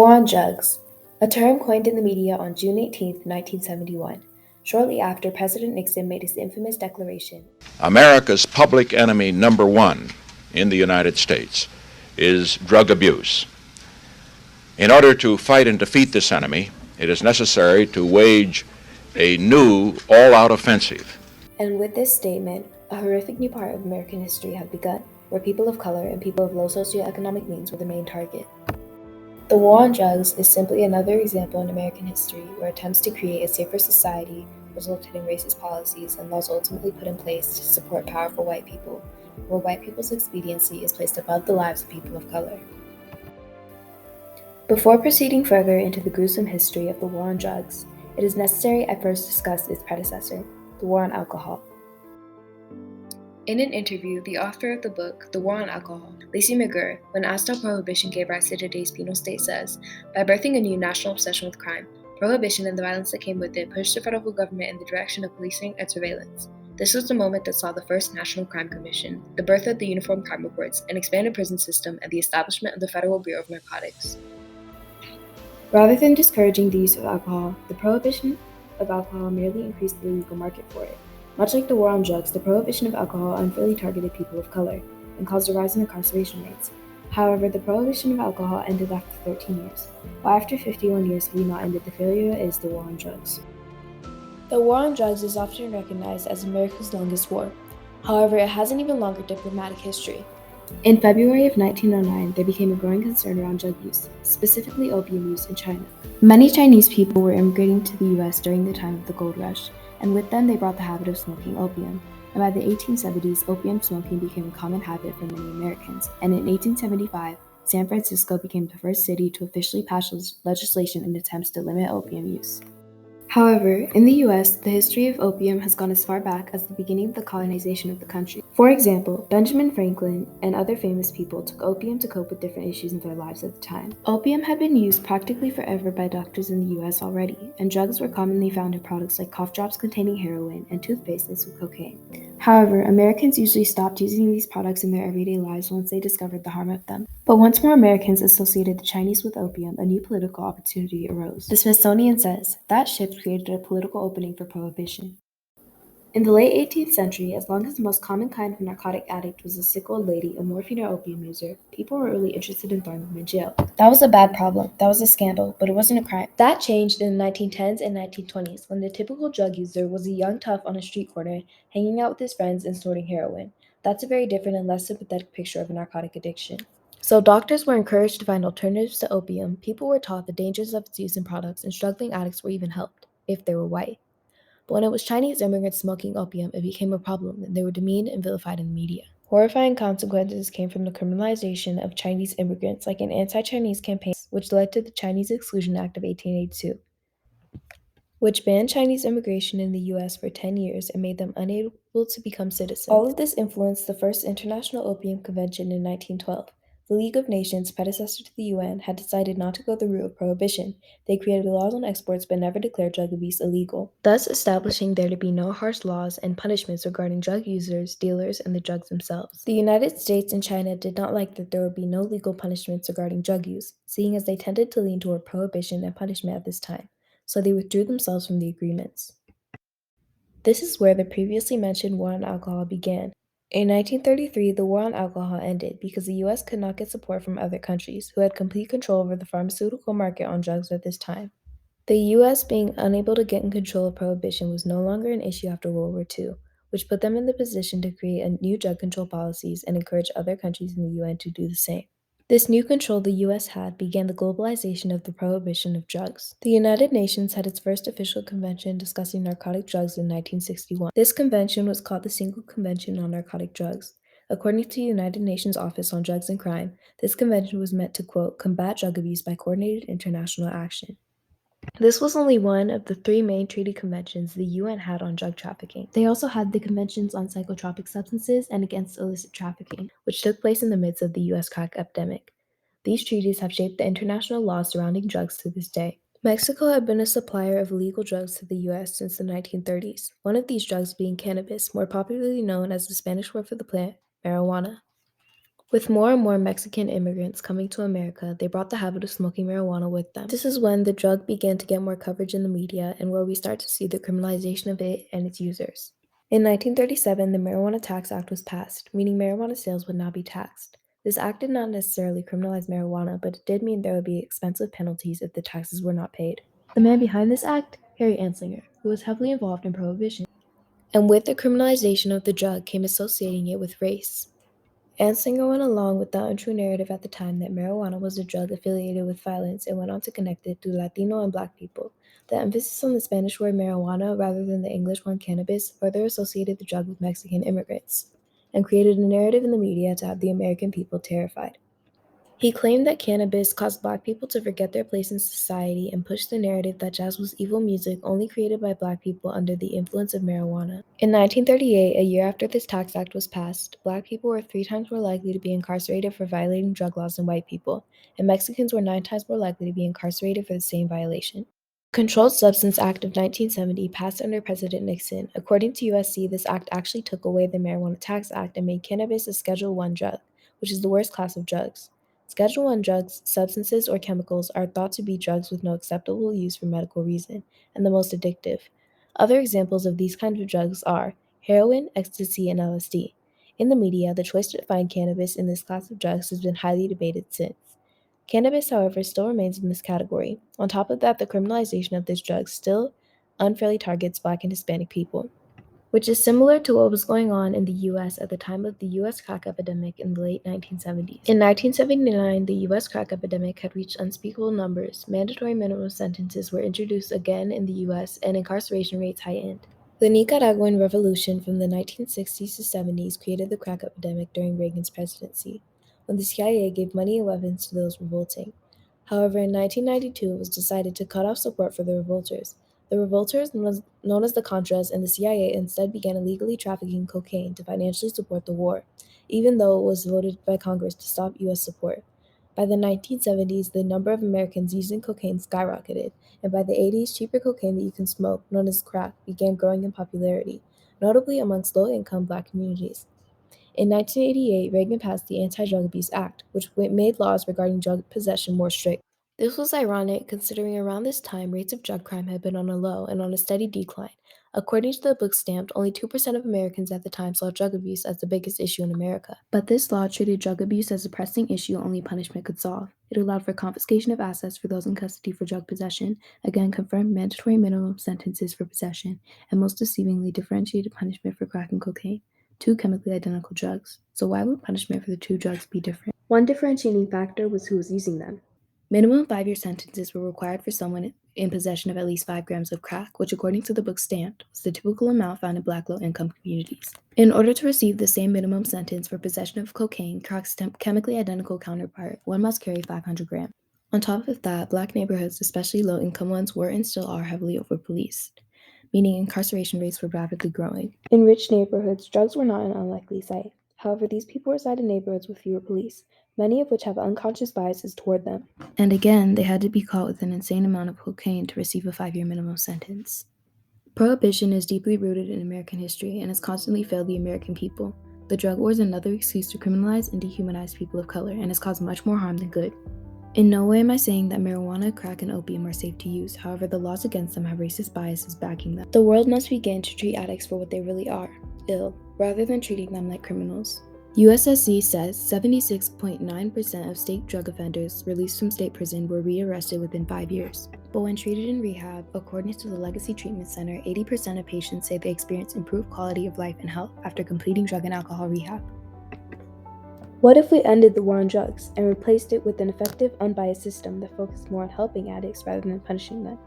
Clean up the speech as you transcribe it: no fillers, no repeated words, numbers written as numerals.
war on drugs, a term coined in the media on June 18, 1971, shortly after President Nixon made his infamous declaration. America's public enemy number one in the United States is drug abuse. In order to fight and defeat this enemy, it is necessary to wage a new all-out offensive. And with this statement, a horrific new part of American history had begun, where people of color and people of low socioeconomic means were the main target. The war on drugs is simply another example in American history where attempts to create a safer society resulted in racist policies and laws ultimately put in place to support powerful white people, where white people's expediency is placed above the lives of people of color. Before proceeding further into the gruesome history of the war on drugs, it is necessary I first discuss its predecessor, the war on alcohol. In an interview, the author of the book, The War on Alcohol, Lacey McGurr, when asked how prohibition gave rise to today's penal state, says, "By birthing a new national obsession with crime, prohibition and the violence that came with it pushed the federal government in the direction of policing and surveillance. This was the moment that saw the first National Crime Commission, the birth of the Uniform Crime Reports, an expanded prison system, and the establishment of the Federal Bureau of Narcotics." Rather than discouraging the use of alcohol, the prohibition of alcohol merely increased the legal market for it. Much like the war on drugs, the prohibition of alcohol unfairly targeted people of color and caused a rise in incarceration rates. However, the prohibition of alcohol ended after 13 years. Why after 51 years have we not ended the failure is the war on drugs. The war on drugs is often recognized as America's longest war. However, it has an even longer diplomatic history. In February of 1909, there became a growing concern around drug use, specifically opium use in China. Many Chinese people were immigrating to the U.S. during the time of the gold rush, and with them they brought the habit of smoking opium. And by the 1870s, opium smoking became a common habit for many Americans, and in 1875, San Francisco became the first city to officially pass legislation in attempts to limit opium use. However, in the US, the history of opium has gone as far back as the beginning of the colonization of the country. For example, Benjamin Franklin and other famous people took opium to cope with different issues in their lives at the time. Opium had been used practically forever by doctors in the US already, and drugs were commonly found in products like cough drops containing heroin and toothpaste laced with cocaine. However, Americans usually stopped using these products in their everyday lives once they discovered the harm of them. But once more Americans associated the Chinese with opium, a new political opportunity arose. The Smithsonian says that shift created a political opening for prohibition. In the late 18th century, as long as the most common kind of narcotic addict was a sick old lady, a morphine or opium user, people were really interested in throwing them in jail. That was a bad problem, that was a scandal, but it wasn't a crime. That changed in the 1910s and 1920s, when the typical drug user was a young tough on a street corner, hanging out with his friends and snorting heroin. That's a very different and less sympathetic picture of a narcotic addiction. So doctors were encouraged to find alternatives to opium, people were taught the dangers of its use in products, and struggling addicts were even helped, if they were white. But when it was Chinese immigrants smoking opium, it became a problem, and they were demeaned and vilified in the media. Horrifying consequences came from the criminalization of Chinese immigrants, like an anti-Chinese campaign, which led to the Chinese Exclusion Act of 1882, which banned Chinese immigration in the U.S. for 10 years and made them unable to become citizens. All of this influenced the first International Opium Convention in 1912. The League of Nations, predecessor to the UN, had decided not to go the route of prohibition. They created laws on exports but never declared drug abuse illegal, thus establishing there to be no harsh laws and punishments regarding drug users, dealers, and the drugs themselves. The United States and China did not like that there would be no legal punishments regarding drug use, seeing as they tended to lean toward prohibition and punishment at this time, so they withdrew themselves from the agreements. This is where the previously mentioned war on alcohol began. In 1933, the war on alcohol ended because the U.S. could not get support from other countries, who had complete control over the pharmaceutical market on drugs at this time. The U.S. being unable to get in control of prohibition was no longer an issue after World War II, which put them in the position to create new drug control policies and encourage other countries in the UN to do the same. This new control the U.S. had began the globalization of the prohibition of drugs. The United Nations had its first official convention discussing narcotic drugs in 1961. This convention was called the Single Convention on Narcotic Drugs. According to the United Nations Office on Drugs and Crime, this convention was meant to, quote, combat drug abuse by coordinated international action. This was only one of the three main treaty conventions the UN had on drug trafficking. They also had the conventions on psychotropic substances and against illicit trafficking, which took place in the midst of the US crack epidemic. These treaties have shaped the international law surrounding drugs to this day. Mexico had been a supplier of illegal drugs to the US since the 1930s, one of these drugs being cannabis, more popularly known as the Spanish word for the plant, marijuana. With more and more Mexican immigrants coming to America, they brought the habit of smoking marijuana with them. This is when the drug began to get more coverage in the media and where we start to see the criminalization of it and its users. In 1937, the Marijuana Tax Act was passed, meaning marijuana sales would not be taxed. This act did not necessarily criminalize marijuana, but it did mean there would be expensive penalties if the taxes were not paid. The man behind this act, Harry Anslinger, who was heavily involved in prohibition. And with the criminalization of the drug came associating it with race. Anslinger went along with the untrue narrative at the time that marijuana was a drug affiliated with violence and went on to connect it to Latino and Black people. The emphasis on the Spanish word marijuana rather than the English one cannabis further associated the drug with Mexican immigrants and created a narrative in the media to have the American people terrified. He claimed that cannabis caused Black people to forget their place in society and pushed the narrative that jazz was evil music only created by Black people under the influence of marijuana. In 1938, a year after this tax act was passed, Black people were 3 times more likely to be incarcerated for violating drug laws than white people, and Mexicans were 9 times more likely to be incarcerated for the same violation. Controlled Substance Act of 1970 passed under President Nixon. According to USC, this act actually took away the Marijuana Tax Act and made cannabis a Schedule I drug, which is the worst class of drugs. Schedule I drugs, substances, or chemicals are thought to be drugs with no acceptable use for medical reason and the most addictive. Other examples of these kinds of drugs are heroin, ecstasy, and LSD. In the media, the choice to define cannabis in this class of drugs has been highly debated since. Cannabis, however, still remains in this category. On top of that, the criminalization of this drug still unfairly targets Black and Hispanic people, which is similar to what was going on in the US at the time of the US crack epidemic in the late 1970s. In 1979, the US crack epidemic had reached unspeakable numbers. Mandatory minimum sentences were introduced again in the US, and incarceration rates heightened. The Nicaraguan Revolution from the 1960s to 70s created the crack epidemic during Reagan's presidency, when the CIA gave money and weapons to those revolting. However, in 1992, it was decided to cut off support for the revolters. The revolters, known as the Contras, and the CIA instead began illegally trafficking cocaine to financially support the war, even though it was voted by Congress to stop U.S. support. By the 1970s, the number of Americans using cocaine skyrocketed, and by the 80s, cheaper cocaine that you can smoke, known as crack, began growing in popularity, notably amongst low-income Black communities. In 1988, Reagan passed the Anti-Drug Abuse Act, which made laws regarding drug possession more strict. This was ironic considering around this time rates of drug crime had been on a low and on a steady decline. According to the book Stamped, only 2% of Americans at the time saw drug abuse as the biggest issue in America. But this law treated drug abuse as a pressing issue only punishment could solve. It allowed for confiscation of assets for those in custody for drug possession, again confirmed mandatory minimum sentences for possession, and most deceivingly differentiated punishment for crack and cocaine, 2 chemically identical drugs. So why would punishment for the 2 drugs be different? One differentiating factor was who was using them. Minimum 5-year sentences were required for someone in possession of at least 5 grams of crack, which according to the book Stamped, was the typical amount found in Black low-income communities. In order to receive the same minimum sentence for possession of cocaine, crack's chemically identical counterpart, one must carry 500 grams. On top of that, Black neighborhoods, especially low-income ones, were and still are heavily over-policed, meaning incarceration rates were rapidly growing. In rich neighborhoods, drugs were not an unlikely sight. However, these people reside in neighborhoods with fewer police, many of which have unconscious biases toward them. And again, they had to be caught with an insane amount of cocaine to receive a 5-year minimum sentence. Prohibition is deeply rooted in American history and has constantly failed the American people. The drug war is another excuse to criminalize and dehumanize people of color and has caused much more harm than good. In no way am I saying that marijuana, crack, and opium are safe to use. However, the laws against them have racist biases backing them. The world must begin to treat addicts for what they really are, ill, rather than treating them like criminals. USSC says 76.9% of state drug offenders released from state prison were rearrested within 5 years. But when treated in rehab, according to the Legacy Treatment Center, 80% of patients say they experience improved quality of life and health after completing drug and alcohol rehab. What if we ended the war on drugs and replaced it with an effective, unbiased system that focused more on helping addicts rather than punishing them?